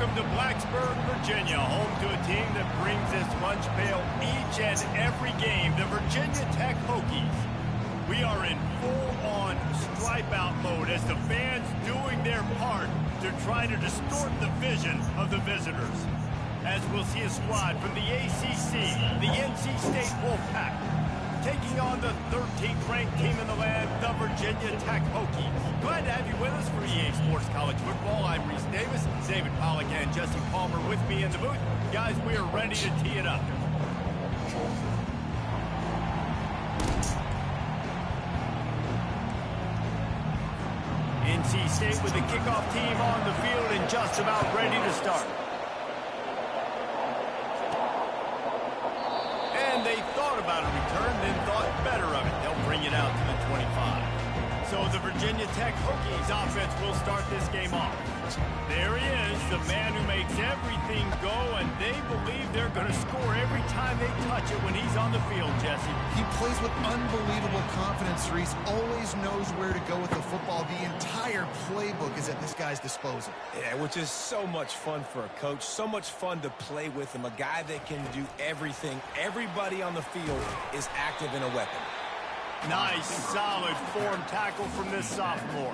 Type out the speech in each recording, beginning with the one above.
Welcome to Blacksburg, Virginia, home to a team that brings this lunch pail each and every game, the Virginia Tech Hokies. We are in full-on stripe-out mode as the fans doing their part to try to distort the vision of the visitors. As we'll see a squad from the ACC, the NC State Wolfpack, taking on the 13th ranked team in the land, the Virginia Tech Hokies. Glad to have you with us for EA Sports College Football. I'm Reese Davis, David Pollack and Jesse Palmer with me in the booth. Guys, we are ready to tee it up. NC State with the kickoff team on the field and just about ready to start. And they thought about a return, then thought better of it. They'll bring it out to the 25. So the Virginia Tech Hokies offense will start this game off. There he is, the man who makes everything go, and they believe they're going to score every time they touch it when he's on the field, Jesse. He plays with unbelievable confidence, Reese. Always knows where to go with the football. The entire playbook is at this guy's disposal. Yeah, which is so much fun for a coach. So much fun to play with him. A guy that can do everything. Everybody on the field is active in a weapon. Nice, solid form tackle from this sophomore.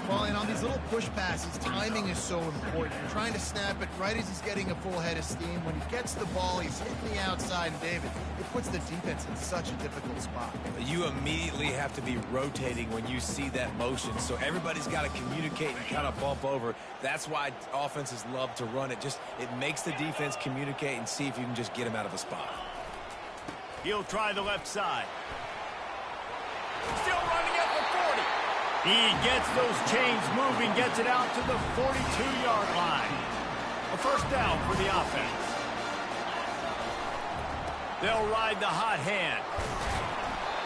Well, and on these little push passes, timing is so important. You're trying to snap it right as he's getting a full head of steam. When he gets the ball, he's hitting the outside, and David, it puts the defense in such a difficult spot. You immediately have to be rotating when you see that motion, so everybody's got to communicate and kind of bump over. That's why offenses love to run it. It makes the defense communicate and see if you can just get him out of a spot. He'll try the left side. Still running at the 40. He gets those chains moving, gets it out to the 42-yard line. A first down for the offense. They'll ride the hot hand.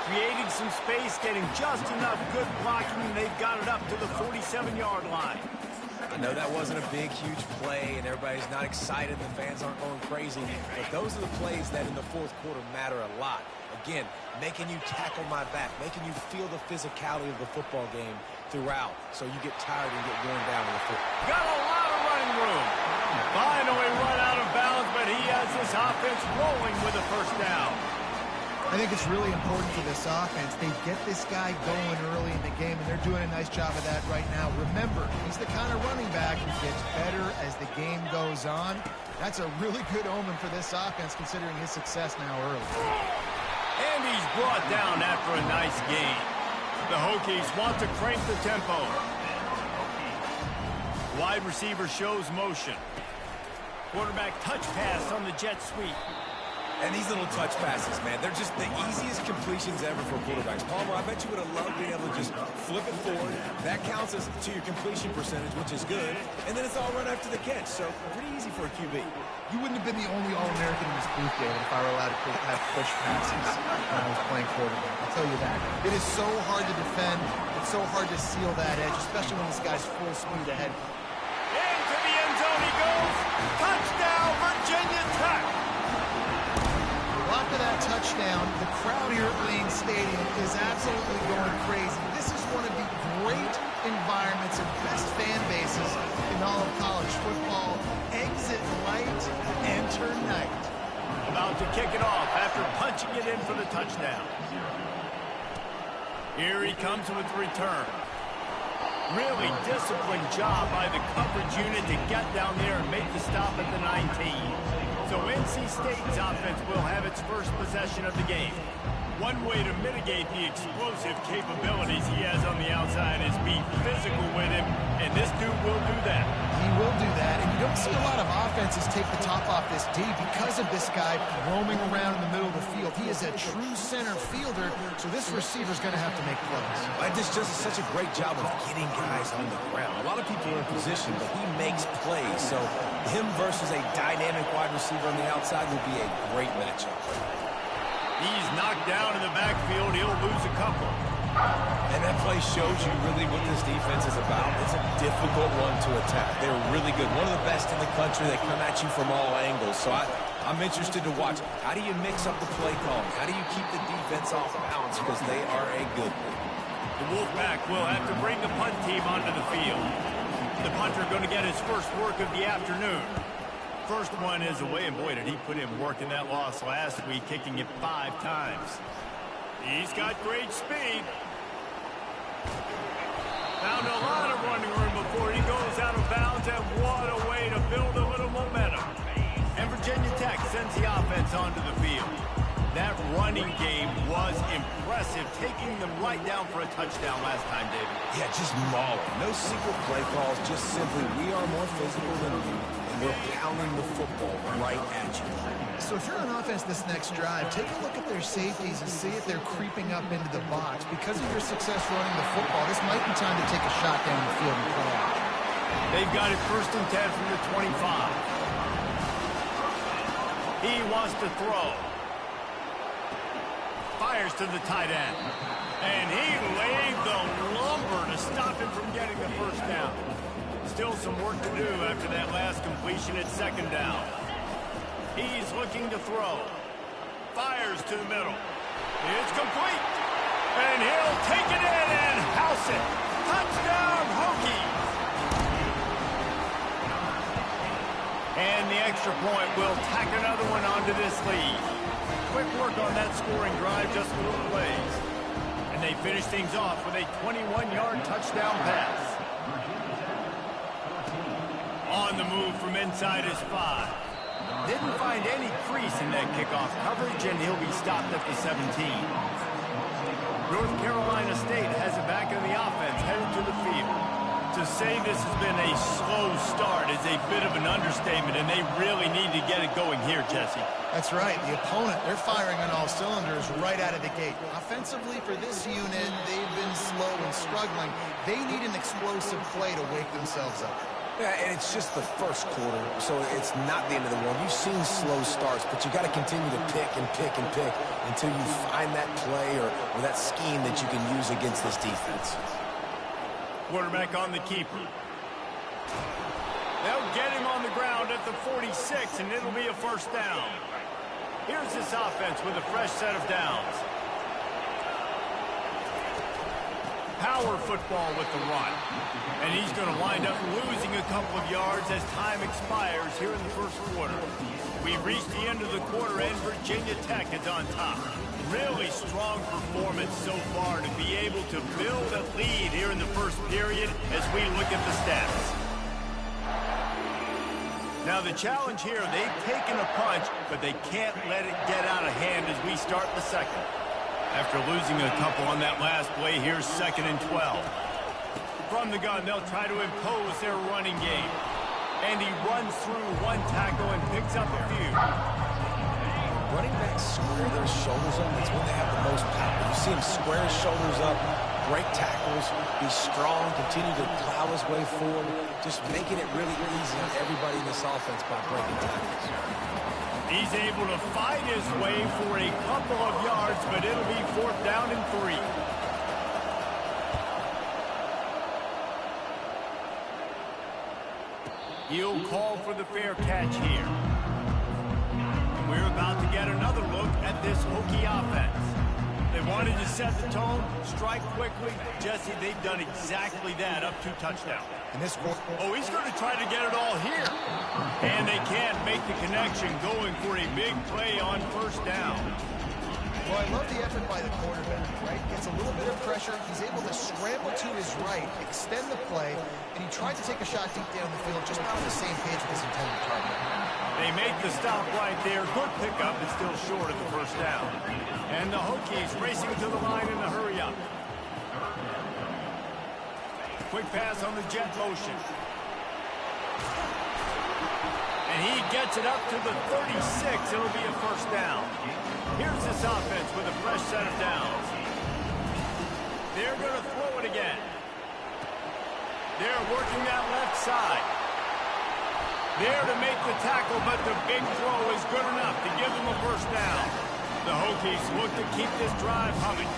Creating some space, getting just enough good blocking, and they've got it up to the 47-yard line. I know that wasn't a big, huge play, and everybody's not excited. The fans aren't going crazy. But those are the plays that in the fourth quarter matter a lot. Again, making you tackle my back, making you feel the physicality of the football game throughout, so you get tired and get worn down in the foot. Got a lot of running room. Finally run out of bounds, but he has this offense rolling with a first down. I think it's really important for this offense. They get this guy going early in the game, and they're doing a nice job of that right now. Remember, he's the kind of running back who gets better as the game goes on. That's a really good omen for this offense, considering his success now early. And he's brought down after a nice gain. The Hokies want to crank the tempo. Wide receiver shows motion. Quarterback touch pass on the jet sweep. And these little touch passes, man, they're just the easiest completions ever for quarterbacks. Palmer, I bet you would have loved being able to just flip it forward. That counts as to your completion percentage, which is good. And then it's all run after the catch, so pretty easy for a QB. You wouldn't have been the only All-American in this booth, David, if I were allowed to have push passes when I was playing quarterback. I'll tell you that. It is so hard to defend. It's so hard to seal that edge, especially when this guy's full speed ahead. Into the end zone he goes. Touchdown, Virginia Tech. After that touchdown, the crowd here at Lane Stadium is absolutely going crazy. This is one of the great environments and best fan bases in all of college football. Exit light, enter night. About to kick it off after punching it in for the touchdown. Here he comes with the return. Really disciplined job by the coverage unit to get down there and make the stop at the 19. So NC State's offense will have its first possession of the game. One way to mitigate the explosive capabilities he has on the outside is be physical with him, and this dude will do that. He will do that, and you don't see a lot of offenses take the top off this D because of this guy roaming around in the middle of the field. He is a true center fielder, so this receiver's going to have to make plays. And this does such a great job of getting guys on the ground. A lot of people are in position, but he makes plays, so him versus a dynamic wide receiver on the outside will be a great matchup. He's knocked down in the backfield. He'll lose a couple. And that play shows you really what this defense is about. It's a difficult one to attack. They're really good. One of the best in the country. They come at you from all angles. So I'm interested to watch. How do you mix up the play calling? How do you keep the defense off balance? Because they are a good one. The Wolfpack will have to bring the punt team onto the field. The punter going to get his first work of the afternoon. First one is away, and boy, did he put in work in that loss last week, kicking it 5 times. He's got great speed. Found a lot of running room before he goes out of bounds, and what a way to build a little momentum. And Virginia Tech sends the offense onto the field. That running game was impressive, taking them right down for a touchdown last time, David. Yeah, just mauling. No secret play calls, just simply we are more physical than you, and we're pounding the football right at you. So if you're on offense this next drive, take a look at their safeties and see if they're creeping up into the box. Because of your success running the football, this might be time to take a shot down the field and play out. They've got it 1st and 10 from the 25. He wants to throw. Fires to the tight end. And he laid the lumber to stop him from getting the first down. Still some work to do after that last completion at 2nd down. He's looking to throw. Fires to the middle. It's complete. And he'll take it in and house it. Touchdown, Hokies. And the extra point will tack another one onto this lead. Quick work on that scoring drive, just 4 plays. And they finish things off with a 21-yard touchdown pass. On the move from inside his 5. Didn't find any crease in that kickoff coverage, and he'll be stopped at the 17. North Carolina State has it back in the offense, headed to the field. To say this has been a slow start is a bit of an understatement, and they really need to get it going here, Jesse. That's right. The opponent, they're firing on all cylinders right out of the gate. Offensively, for this unit, they've been slow and struggling. They need an explosive play to wake themselves up. Yeah, and it's just the first quarter, so it's not the end of the world. You've seen slow starts, but you got to continue to pick and pick and pick until you find that play or that scheme that you can use against this defense. Quarterback on the keeper. They'll get him on the ground at the 46, and it'll be a first down. Here's this offense with a fresh set of downs. Power football with the run. And he's going to wind up losing a couple of yards as time expires here in the first quarter. We've reached the end of the quarter, and Virginia Tech is on top. Really strong performance so far to be able to build a lead here in the first period as we look at the stats. Now the challenge here, they've taken a punch, but they can't let it get out of hand as we start the second. After losing a couple on that last play, here's 2nd and 12. From the gun, they'll try to impose their running game. And he runs through 1 tackle and picks up a few. Running backs square their shoulders up. That's when they have the most power. You see him square his shoulders up, break tackles, be strong, continue to plow his way forward, just making it really easy on everybody in this offense by breaking tackles. He's able to fight his way for a couple of yards, but it'll be 4th down and 3. He'll call for the fair catch here. We're about to get another look at this Hokie offense. They wanted to set the tone, strike quickly. Jesse, they've done exactly that, up 2 touchdowns. And this quarter, oh, he's going to try to get it all here. And they can't make the connection, going for a big play on 1st down. well, I love the effort by the quarterback, right? Gets a little bit of pressure. He's able to scramble to his right, extend the play, and he tried to take a shot deep down the field, just not on the same page with his intended target. They make the stop right there. Good pickup, but still short of the 1st down. And the Hokies racing to the line in a hurry up. Quick pass on the jet motion. And he gets it up to the 36. It'll be a 1st down. Here's this offense with a fresh set of downs. They're going to throw it again. They're working that left side. There to make the tackle, but the big throw is good enough to give them a 1st down. The Hokies look to keep this drive humming.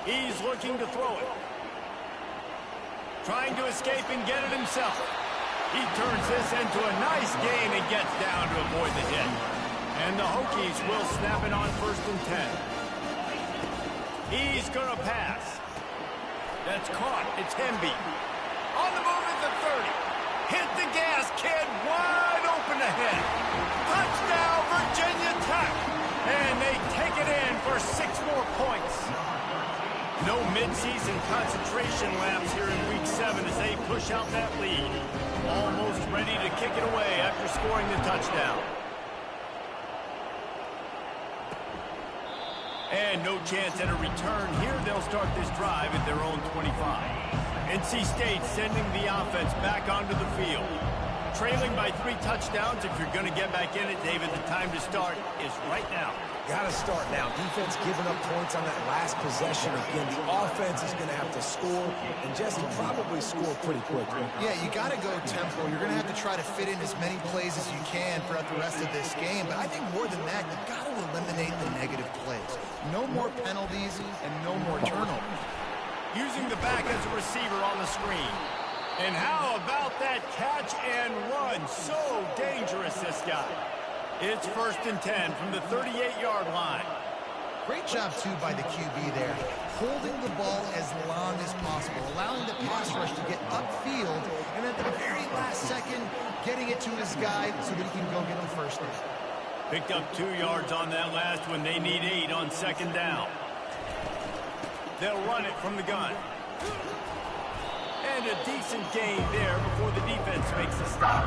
He's looking to throw it. Trying to escape and get it himself. He turns this into a nice gain and gets down to avoid the hit. And the Hokies will snap it on 1st and 10. He's going to pass. That's caught. It's Hemby. On the move at the 30. Hit the gas, kid. Wide open ahead. Touchdown, Virginia Tech. And they take it in for 6 more points. No midseason concentration laps here in Week 7 as they push out that lead. Almost ready to kick it away after scoring the touchdown. And no chance at a return here. They'll start this drive at their own 25. NC State sending the offense back onto the field. Trailing by 3 touchdowns. If you're going to get back in it, David, the time to start is right now. Got to start now. Defense giving up points on that last possession. Again, the offense is going to have to score, and Jesse probably score pretty quickly. Yeah, you got to go tempo. You're going to have to try to fit in as many plays as you can throughout the rest of this game. But I think more than that, you've got to eliminate the negative plays. No more penalties and no more turnovers. Using the back as a receiver on the screen. And how about that catch and run? So dangerous, this guy. It's 1st and 10 from the 38-yard line. Great job, too, by the QB there. Holding the ball as long as possible, allowing the pass rush to get upfield, and at the very last second, getting it to his guy so that he can go get him first down. Picked up 2 yards on that last one. They need 8 on 2nd down. They'll run it from the gun. And a decent gain there before the defense makes a stop.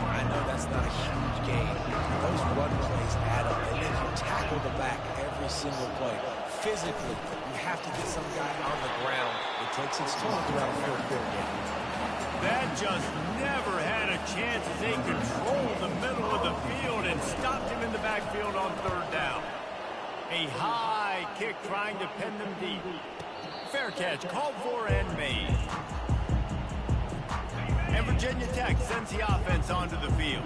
I know that's not a huge gain. Those run plays add up. And then you tackle the back every single play. Physically, you have to get some guy on the ground. It takes its toll throughout a 4th quarter game. That just never had a chance as they controlled the middle of the field and stopped him in the backfield on 3rd down. A high kick trying to pin them deep. Fair catch called for and made. And Virginia Tech sends the offense onto the field.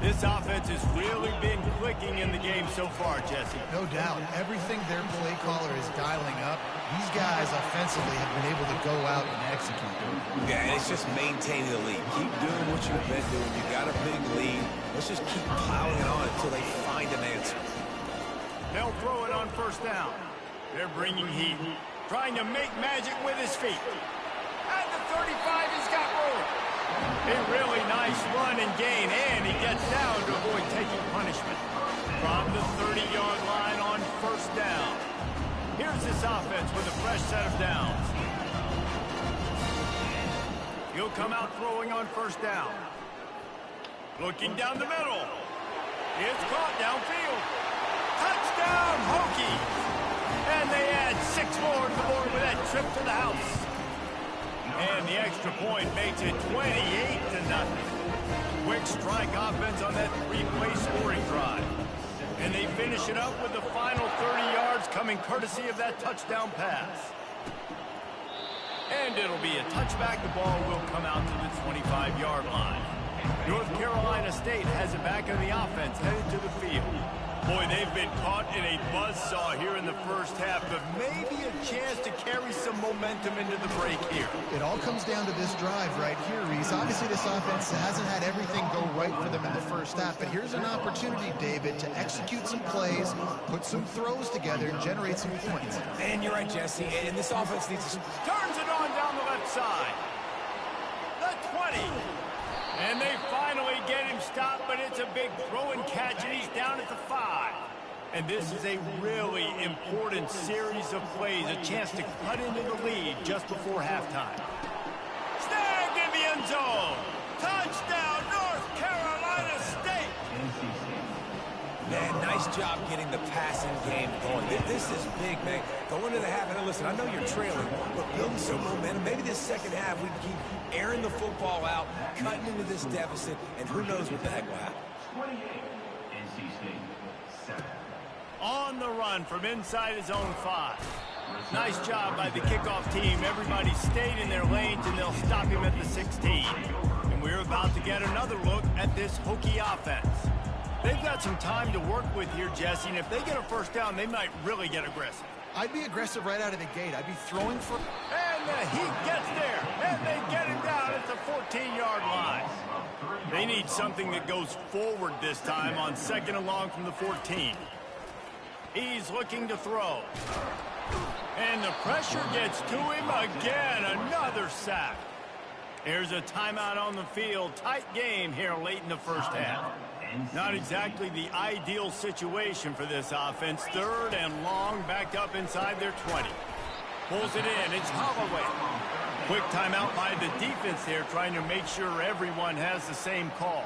This offense has really been clicking in the game so far, Jesse. No doubt. Everything their play caller is dialing up, these guys offensively have been able to go out and execute. Yeah, and it's just maintaining the lead. Keep doing what you've been doing. You got a big lead. Let's just keep piling it on until they find an answer. They'll throw it on 1st down. They're bringing heat. Trying to make magic with his feet. At the 35, he's got room. A really nice run and gain, and he gets down to avoid taking punishment. From the 30-yard line on 1st down. Here's this offense with a fresh set of downs. He'll come out throwing on 1st down. Looking down the middle. It's caught downfield. Touchdown, Hokies! And they add 6 more to the board with that trip to the house. And the extra point makes it 28-0. Quick strike offense on that 3-play scoring drive. And they finish it up with the final 30 yards coming courtesy of that touchdown pass. And it'll be a touchback. The ball will come out to the 25-yard line. North Carolina State has it back on the offense headed to the field. Boy, they've been caught in a buzzsaw here in the 1st half, but maybe a chance to carry some momentum into the break here. It all comes down to this drive right here, Reese. Obviously, this offense hasn't had everything go right for them in the 1st half, but here's an opportunity, David, to execute some plays, put some throws together, and generate some points. And you're right, Jesse, and this offense needs to... Turns it on down the left side. The 20. And they finally get him stopped, but it's a big throw and catch, and he's down at the 5. And this is a really important series of plays, a chance to cut into the lead just before halftime. Snagged in the end zone. Touchdown, North Carolina State. Man, nice job getting the passing game going. This is big, man. Go into the half, and listen, I know you're trailing, but building some momentum. Maybe this 2nd half we can keep airing the football out, cutting into this deficit, and who knows what the heck will happen. On the run from inside his own 5. Nice job by the kickoff team. Everybody stayed in their lanes, and they'll stop him at the 16. And we're about to get another look at this Hokie offense. They've got some time to work with here, Jesse, and if they get a 1st down, they might really get aggressive. I'd be aggressive right out of the gate. I'd be throwing for... And the Heat gets there, and they get him down at the 14-yard line. They need something that goes forward this time on 2nd and long from the 14. He's looking to throw. And the the pressure gets to him again. Another sack. Here's a timeout on the field. Tight game here late in the first half. Not exactly the ideal situation for this offense. 3rd and long, backed up inside their 20. Pulls it in. It's Holloway. Quick timeout by the defense there, trying to make sure everyone has the same call.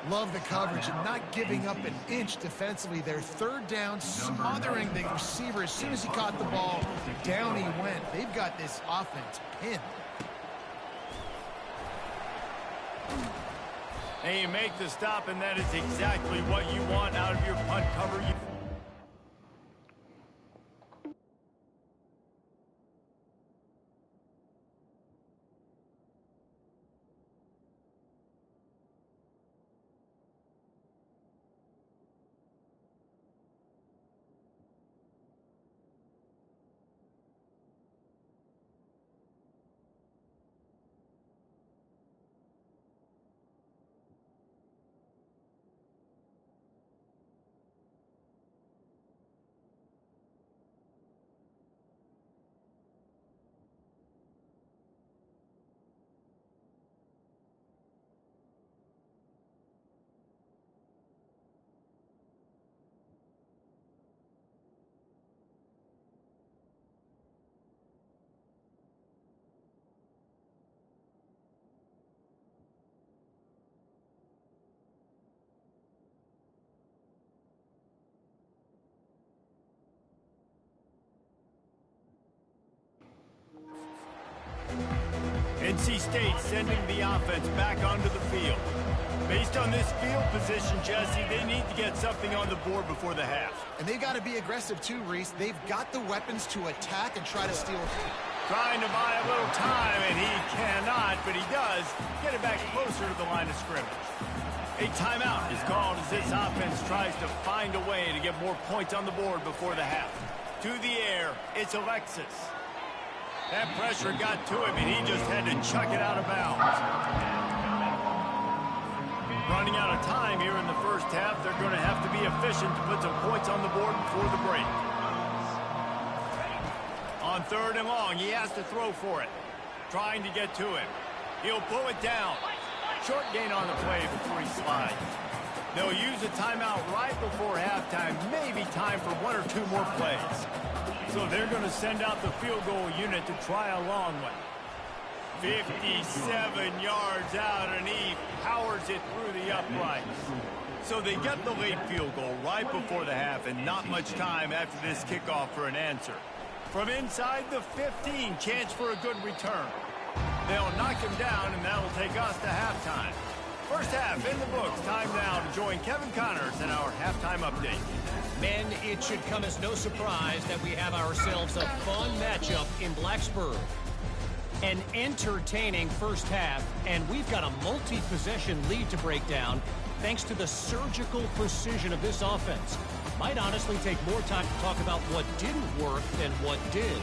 Love the coverage and not giving up an inch defensively. Their 3rd down, smothering the receiver. As soon as he caught the ball, down he went. They've got this offense pinned. And you make the stop, and that is exactly what you want out of your punt cover. NC State sending the offense back onto the field. Based on this field position, Jesse, they need to get something on the board before the half. And they got to be aggressive too, Reese. They've got the weapons to attack and try to steal. Trying to buy a little time, and he cannot, but he does get it back closer to the line of scrimmage. A timeout is called as this offense tries to find a way to get more points on the board before the half. To the air, it's Alexis. That pressure got to him, and he just had to chuck it out of bounds. Running out of time here in the first half. They're going to have to be efficient to put some points on the board before the break. On 3rd and long, he has to throw for it. Trying to get to him. He'll pull it down. Short gain on the play before he slides. They'll use a timeout right before halftime. Maybe time for 1 or 2 more plays. So they're going to send out the field goal unit to try a long one. 57 yards out, and he powers it through the uprights. So they get the late field goal right before the half, and not much time after this kickoff for an answer. From inside the 15, chance for a good return. They'll knock him down, and that'll take us to halftime. First half in the books. Time now to join Kevin Connors in our halftime update. Men, it should come as no surprise that we have ourselves a fun matchup in Blacksburg. An entertaining first half, and we've got a multi-possession lead to break down thanks to the surgical precision of this offense. Might honestly take more time to talk about what didn't work than what did.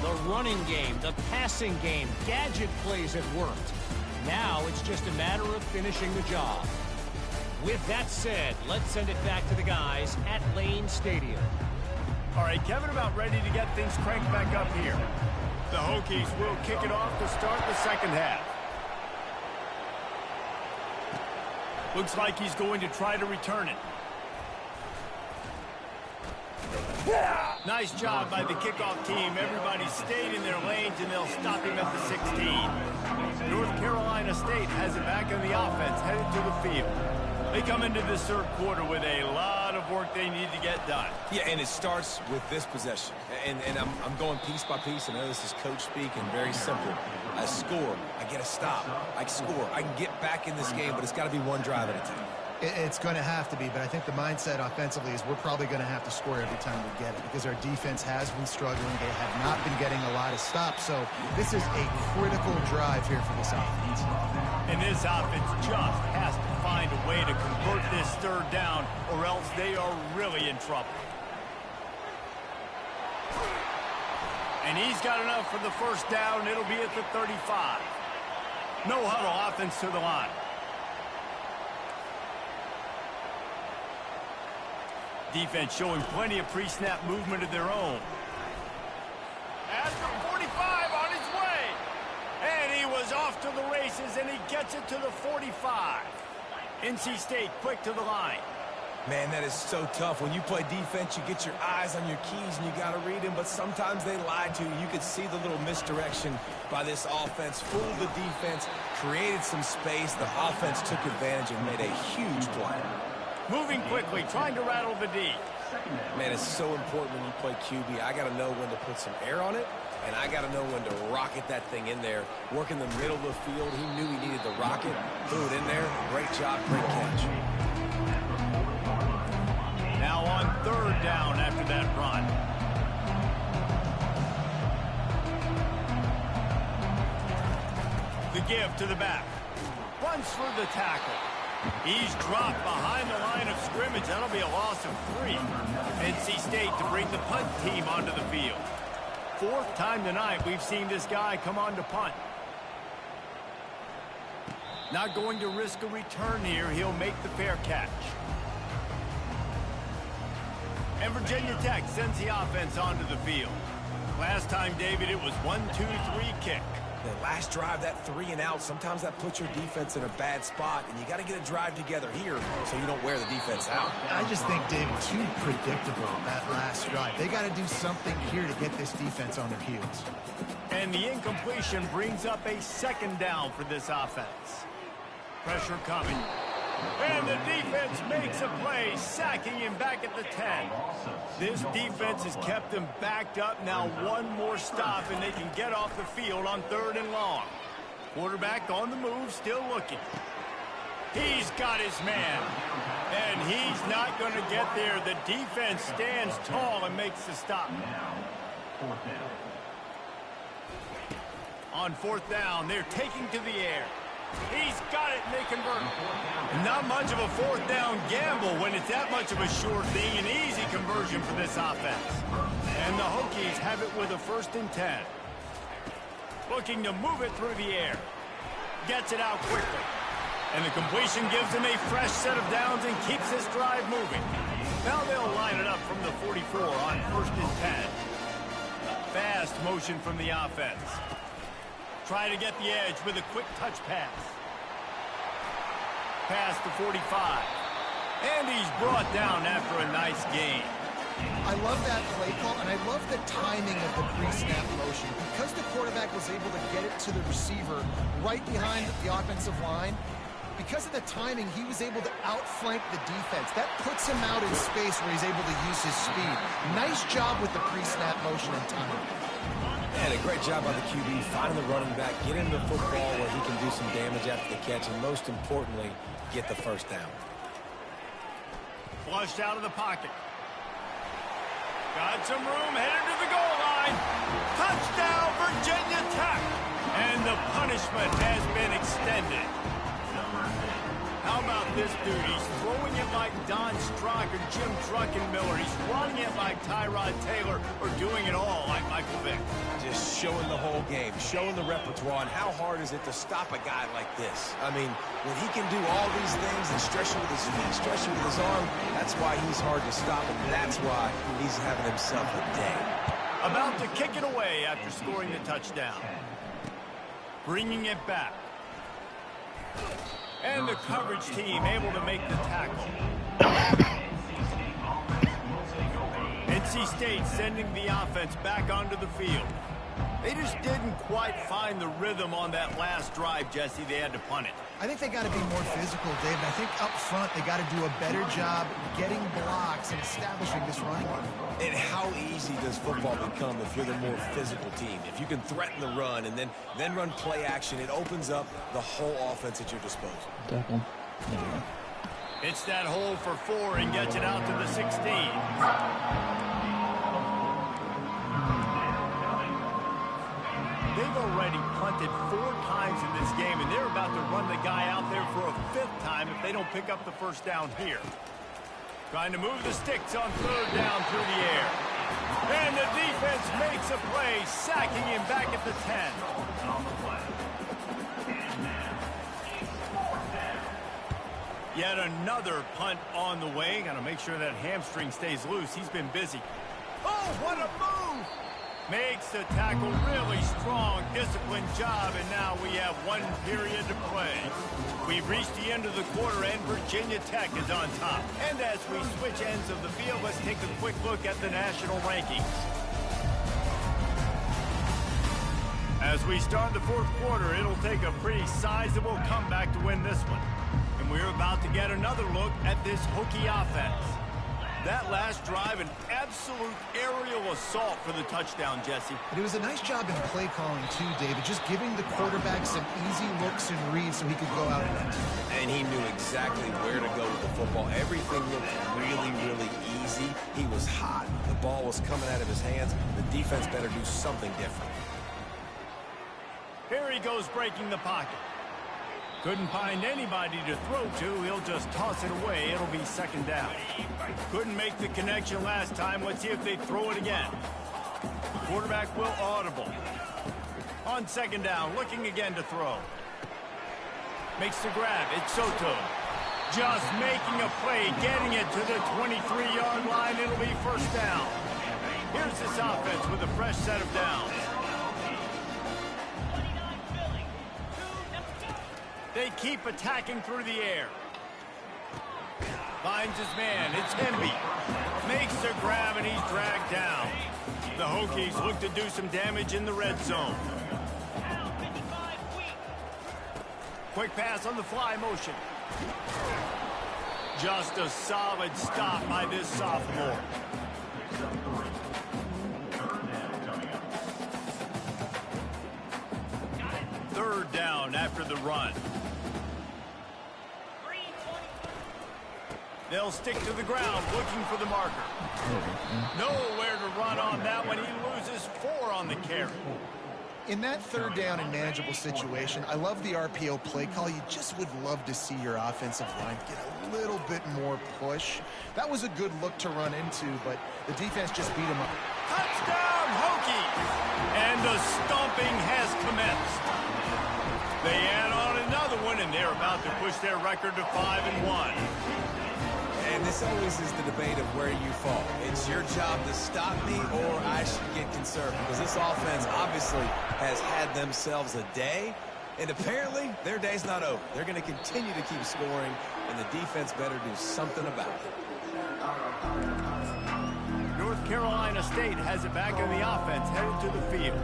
The running game, the passing game, gadget plays have worked. Now it's just a matter of finishing the job. With that said, let's send it back to the guys at Lane Stadium. All right, Kevin, about ready to get things cranked back up here. The Hokies will kick it off to start the second half. Looks like he's going to try to return it. Nice job by the kickoff team. Everybody stayed in their lanes, and they'll stop him at the 16. North Carolina State has it back in the offense, headed to the field. They come into this third quarter with a lot of work they need to get done. Yeah, and it starts with this possession. And I'm going piece by piece. I know this is coach speak and very simple. I score. I get a stop. I score. I can get back in this game, but it's got to be one drive at a time. It's going to have to be, but I think the mindset offensively is we're probably going to have to score every time we get it because our defense has been struggling. They have not been getting a lot of stops, so this is a critical drive here for this offense. And this offense just has to find a way to convert this third down, or else they are really in trouble. And he's got enough for the first down. It'll be at the 35. No huddle offense to the line. Defense showing plenty of pre-snap movement of their own. off to the races, and he gets it to the 45. NC State quick to the line. Man, that is so tough. When you play defense, you get your eyes on your keys, and you got to read them, but sometimes they lie to you. You could see the little misdirection by this offense, fooled the defense, created some space. The offense took advantage and made a huge play. Moving quickly, trying to rattle the D. Man, it's so important when you play QB. I got to know when to put some air on it, and I got to know when to rocket that thing in there. Work in the middle of the field. He knew he needed the rocket, threw it in there. Great job, great catch. Now on third down after that run. The give to the back. Runs for the tackle. He's dropped behind the line of scrimmage. That'll be a loss of 3. NC State to bring the punt team onto the field. 4th time tonight we've seen this guy come on to punt. Not going to risk a return here. He'll make the fair catch. And Virginia Tech sends the offense onto the field. Last time, David, it was 1-2-3 kick. The last drive, that 3 and out, sometimes that puts your defense in a bad spot, and you got to get a drive together here so you don't wear the defense out. I just think, David, too predictable that last drive. They got to do something here to get this defense on their heels. And the incompletion brings up a 2nd down for this offense. Pressure coming. And the defense makes a play, sacking him back at the 10. This defense has kept them backed up. Now one more stop, and they can get off the field on 3rd and long. Quarterback on the move, still looking. He's got his man. And he's not going to get there. The defense stands tall and makes the stop. On 4th down, they're taking to the air. He's got it, and they convert. Not much of a 4th down gamble when it's that much of a sure thing. An easy conversion for this offense. And the Hokies have it with a 1st and 10. Looking to move it through the air. Gets it out quickly. And the completion gives them a fresh set of downs and keeps this drive moving. Now they'll line it up from the 44 on 1st and 10. Fast motion from the offense. Try to get the edge with a quick touch pass. Past the 45. And he's brought down after a nice gain. I love that play call, and I love the timing of the pre-snap motion. Because the quarterback was able to get it to the receiver right behind the offensive line, because of the timing, he was able to outflank the defense. That puts him out in space where he's able to use his speed. Nice job with the pre-snap motion and timing. And a great job by the QB, finding the running back, get him the football where he can do some damage after the catch, and most importantly, get the 1st down. Flushed out of the pocket. Got some room, headed to the goal line. Touchdown, Virginia Tech. And the punishment has been extended. How about this dude? He's throwing it like Don Strock or Jim Druckenmiller. He's running it like Tyrod Taylor, or doing it all like Michael Vick. Just showing the whole game, showing the repertoire, and how hard is it to stop a guy like this? I mean, when he can do all these things and stretch it with his feet, stretch it with his arm, that's why he's hard to stop, and that's why he's having himself a day. About to kick it away after scoring the touchdown. Bringing it back. And the coverage team able to make the tackle. NC State sending the offense back onto the field. They just didn't quite find the rhythm on that last drive, Jesse. They had to punt it. I think they got to be more physical, David. I think up front they got to do a better job getting blocks and establishing this running game. And how easy does football become if you're the more physical team? If you can threaten the run and then run play action, it opens up the whole offense at your disposal. Tackle. It's that hole for 4 and gets it out to the 16. They've already punted 4 times in this game, and they're about to run the guy out there for a 5th time if they don't pick up the 1st down here. Trying to move the sticks on 3rd down through the air. And the defense makes a play, sacking him back at the 10. Yet another punt on the way. Got to make sure that hamstring stays loose. He's been busy. Oh, what a move! Makes the tackle really strong, disciplined job, and now we have 1 period to play. We've reached the end of the quarter, and Virginia Tech is on top. And as we switch ends of the field, let's take a quick look at the national rankings. As we start the fourth quarter, it'll take a pretty sizable comeback to win this one. And we're about to get another look at this Hokie offense. That last drive, an absolute aerial assault for the touchdown, Jesse. But it was a nice job in play calling, too, David, just giving the quarterback some easy looks and reads so he could go out and enter. And he knew exactly where to go with the football. Everything looked really, really easy. He was hot. The ball was coming out of his hands. The defense better do something different. Here he goes breaking the pocket. Couldn't find anybody to throw to. He'll just toss it away. It'll be second down. Couldn't make the connection last time. Let's see if they throw it again. The quarterback will audible. On second down, looking again to throw. Makes the grab. It's Soto. Just making a play, getting it to the 23-yard line. It'll be first down. Here's this offense with a fresh set of downs. They keep attacking through the air. Finds his man. It's Hemby. Makes the grab, and he's dragged down. The Hokies look to do some damage in the red zone. Quick pass on the fly motion. Just a solid stop by this sophomore. Third down after the run. They'll stick to the ground, looking for the marker. Nowhere to run on that one. He loses 4 on the carry. In that third down and manageable situation, I love the RPO play call. You just would love to see your offensive line get a little bit more push. That was a good look to run into, but the defense just beat him up. Touchdown, Hokies! And the stomping has commenced. They add on another one, and they're about to push their record to 5-1. And this always is the debate of where you fall. It's your job to stop me, or I should get concerned, because this offense obviously has had themselves a day, and apparently their day's not over. They're going to continue to keep scoring, and the defense better do something about it. North Carolina State has it back on the offense, headed to the field.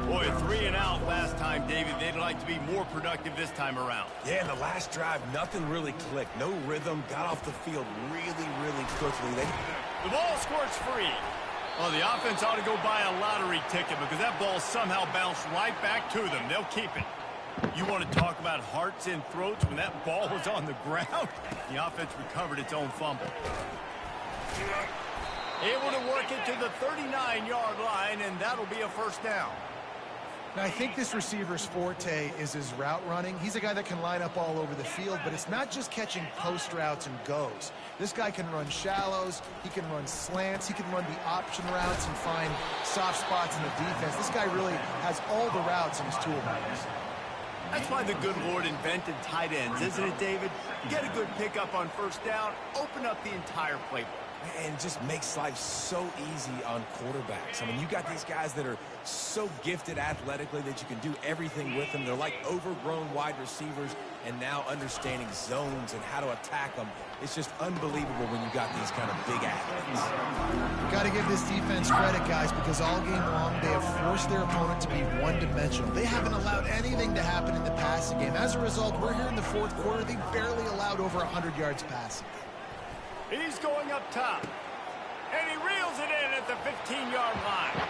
Boy, 3 and out last time, David. They'd like to be more productive this time around. Yeah, in the last drive, nothing really clicked. No rhythm. Got off the field really, really quickly. The ball squirts free. Well, the offense ought to go buy a lottery ticket because that ball somehow bounced right back to them. They'll keep it. You want to talk about hearts and throats when that ball was on the ground? The offense recovered its own fumble. Able to work it to the 39-yard line, and that'll be a first down. Now, I think this receiver's forte is his route running. He's a guy that can line up all over the field, but it's not just catching post routes and goes. This guy can run shallows, he can run slants, he can run the option routes and find soft spots in the defense. This guy really has all the routes in his toolbox. That's why the good Lord invented tight ends, isn't it, David? Get a good pickup on first down, open up the entire playbook. And it just makes life so easy on quarterbacks. I mean, you got these guys that are so gifted athletically that you can do everything with them. They're like overgrown wide receivers, and now understanding zones and how to attack them. It's just unbelievable when you got these kind of big athletes. Got to give this defense credit, guys, because all game long they have forced their opponent to be one-dimensional. They haven't allowed anything to happen in the passing game. As a result, we're here in the fourth quarter. They barely allowed over 100 yards passing. He's going up top. And he reels it in at the 15-yard line.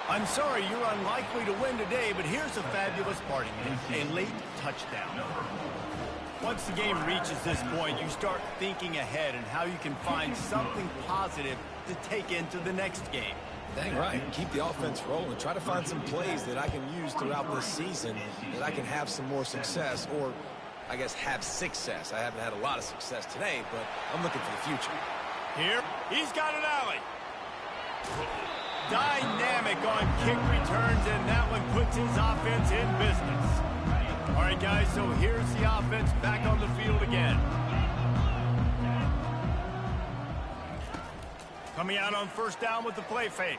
I'm sorry, you're unlikely to win today, but here's a fabulous parting gift, a late touchdown. Once the game reaches this point, you start thinking ahead and how you can find something positive to take into the next game. Dang right. Keep the offense rolling. Try to find some plays that I can use throughout this season that I can have some more success, or I guess have success. I haven't had a lot of success today, but I'm looking for the future. Here, he's got an alley. Dynamic on kick returns, and that one puts his offense in business. All right, guys, so here's the offense back on the field again. Coming out on first down with the play fake.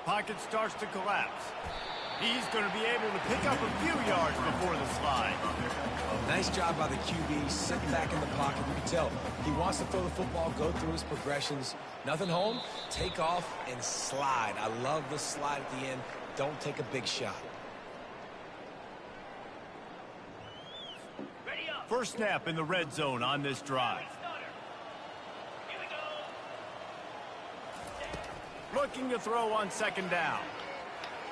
pocket starts to collapse. He's going to be able to pick up a few yards before the slide. Nice job by the QB, sitting back in the pocket. You can tell he wants to throw the football, go through his progressions. Nothing home, take off and slide. I love the slide at the end. Don't take a big shot. First snap in the red zone on this drive. Looking to throw on second down.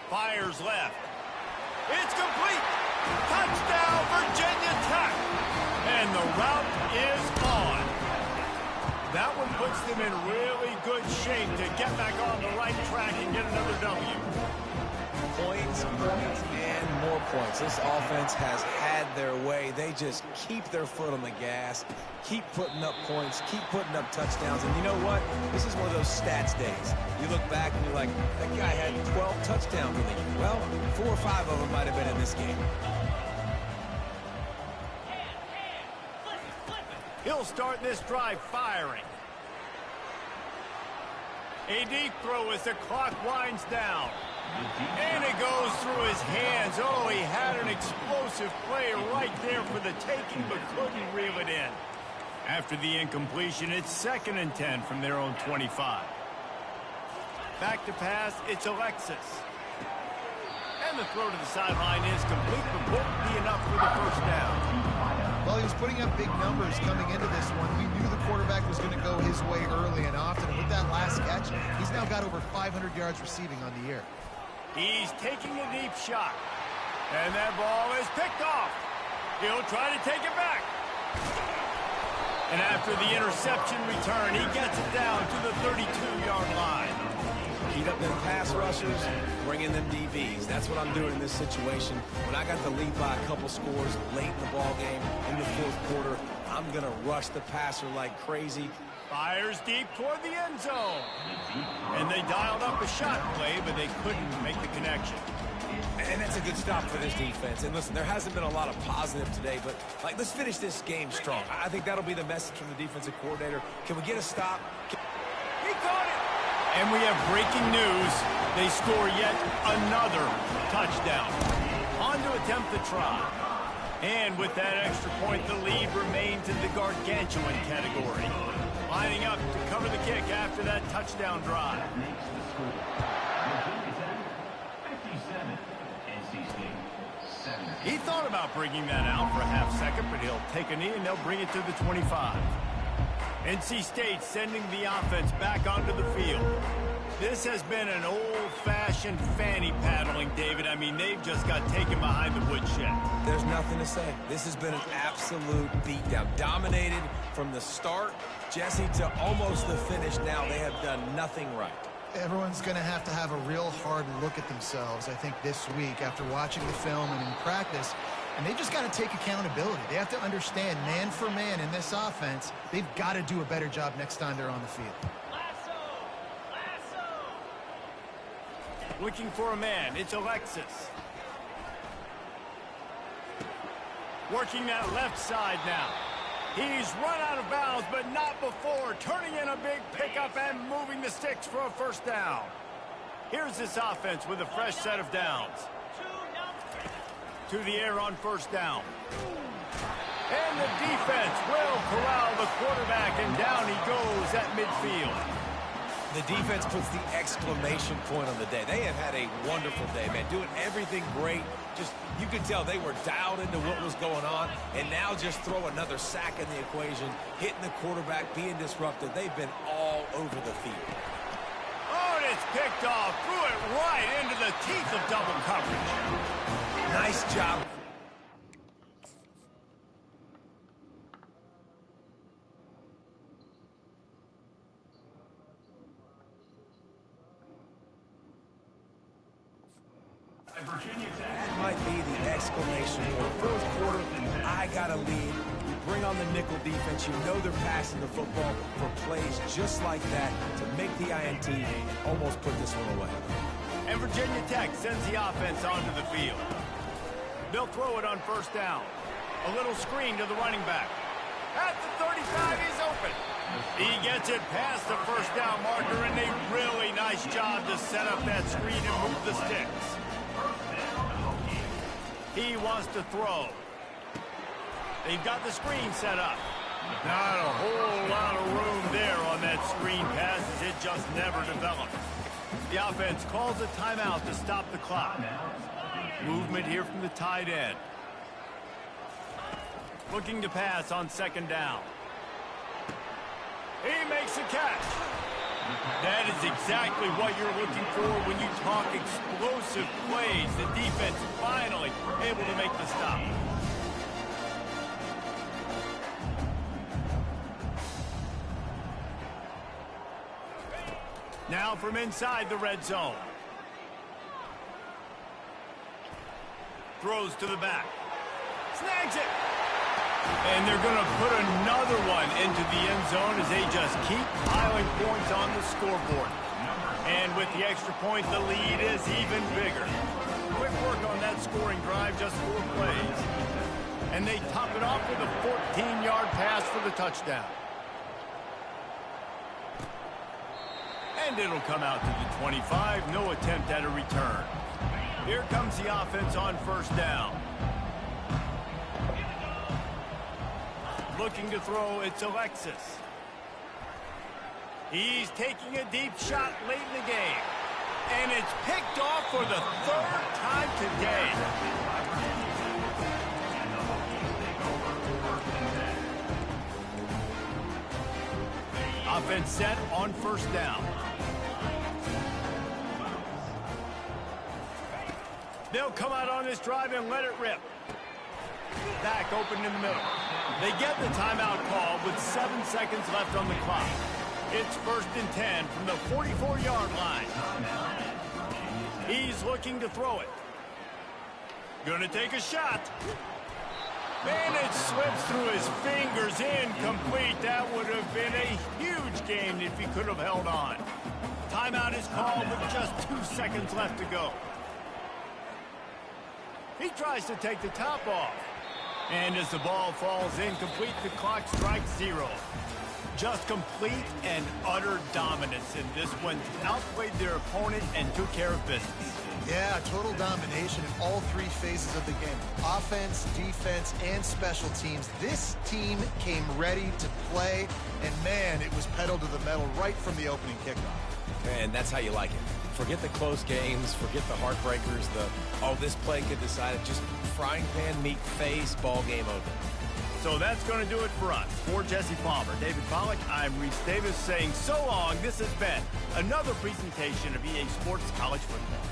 Fires left. It's complete. Touchdown, Virginia Tech. And the route is on. That one puts them in really good shape to get back on the right track and get another W. Points, and more points. This offense has had their way. They just keep their foot on the gas, keep putting up points, keep putting up touchdowns. And you know what? This is one of those stats days. You look back and you're like, that guy had 12 touchdowns in the year. Well, 4 or 5 of them might have been in this game. He'll start this drive firing. A deep throw as the clock winds down. And it goes through his hands. Oh, he had an explosive play right there for the taking, but couldn't reel it in. After the incompletion, it's 2nd and 10 from their own 25. Back to pass, it's Alexis. And the throw to the sideline is complete, but won't be enough for the first down. Well, he was putting up big numbers coming into this one. We knew the quarterback was going to go his way early and often. And with that last catch, he's now got over 500 yards receiving on the year. He's taking a deep shot. And that ball is picked off. He'll try to take it back. And after the interception return, he gets it down to the 32-yard line. Heat up them pass rushers, bring in them DBs. That's what I'm doing in this situation. When I got the lead by a couple scores late in the ball game, in the 4th quarter, I'm going to rush the passer like crazy. Fires deep toward the end zone. And they dialed up a shot play, but they couldn't make the connection. And that's a good stop for this defense. And listen, there hasn't been a lot of positive today, but let's finish this game strong. I think that'll be the message from the defensive coordinator. Can we get a stop? He caught it. And we have breaking news. They score yet another touchdown. On to attempt the try. And with that extra point, the lead remains in the gargantuan category. Lining up to cover the kick after that touchdown drive. He thought about bringing that out for a half second, but he'll take a knee and they'll bring it to the 25. NC State sending the offense back onto the field. This has been an old-fashioned fanny paddling, David. I mean, they've just got taken behind the woodshed. There's nothing to say. This has been an absolute beatdown. Dominated from the start, Jesse, to almost the finish now. They have done nothing right. Everyone's going to have a real hard look at themselves, I think, this week after watching the film and in practice. And they just got to take accountability. They have to understand, man for man in this offense, they've got to do a better job next time they're on the field. Looking for a man, it's Alexis. Working that left side now. He's run out of bounds, but not before. Turning in a big pickup and moving the sticks for a first down. Here's this offense with a fresh set of downs. To the air on first down. And the defense will corral the quarterback, and down he goes at midfield. The defense puts the exclamation point on the day. They have had a wonderful day, man. Doing everything great. Just, you could tell they were dialed into what was going on. And now just throw another sack in the equation. Hitting the quarterback, being disrupted. They've been all over the field. Oh, and it's picked off. Threw it right into the teeth of double coverage. Nice job. That might be the exclamation point. 4th quarter, I got a lead. You bring on the nickel defense. You know they're passing the football for plays just like that to make the INT and almost put this one away. And Virginia Tech sends the offense onto the field. They'll throw it on first down. A little screen to the running back. At the 35, he's open. He gets it past the first down marker, and a really nice job to set up that screen and move the sticks. He wants to throw. They've got the screen set up. Not a whole lot of room there on that screen pass, as it just never developed. The offense calls a timeout to stop the clock. Movement here from the tight end. Looking to pass on second down. He makes a catch. That is exactly what you're looking for when you talk explosive plays. The defense finally able to make the stop. Now from inside the red zone. Throws to the back. Snags it. And they're going to put another one into the end zone as they just keep piling points on the scoreboard. And with the extra point, the lead is even bigger. Quick work on that scoring drive, just 4 plays. And they top it off with a 14-yard pass for the touchdown. And it'll come out to the 25. No attempt at a return. Here comes the offense on first down. Looking to throw, it's Alexis. He's taking a deep shot late in the game. And it's picked off for the 3rd time today. Offense set on first down. They'll come out on this drive and let it rip. Back open in the middle. They get the timeout call with 7 seconds left on the clock. It's 1st and 10 from the 44-yard line. He's looking to throw it. Gonna take a shot. And it slips through his fingers, incomplete. That would have been a huge gain if he could have held on. Timeout is called with just 2 seconds left to go. He tries to take the top off. And as the ball falls incomplete, the clock strikes 0. Just complete and utter dominance in this one. Outplayed their opponent and took care of business. Yeah, total domination in all 3 phases of the game. Offense, defense, and special teams. This team came ready to play, and man, it was pedal to the metal right from the opening kickoff. And that's how you like it. Forget the close games, forget the heartbreakers, this play could decide it. Just frying pan meet face, ball game over. So that's going to do it for us. For Jesse Palmer, David Pollack, I'm Reese Davis saying so long. This has been another presentation of EA Sports College Football.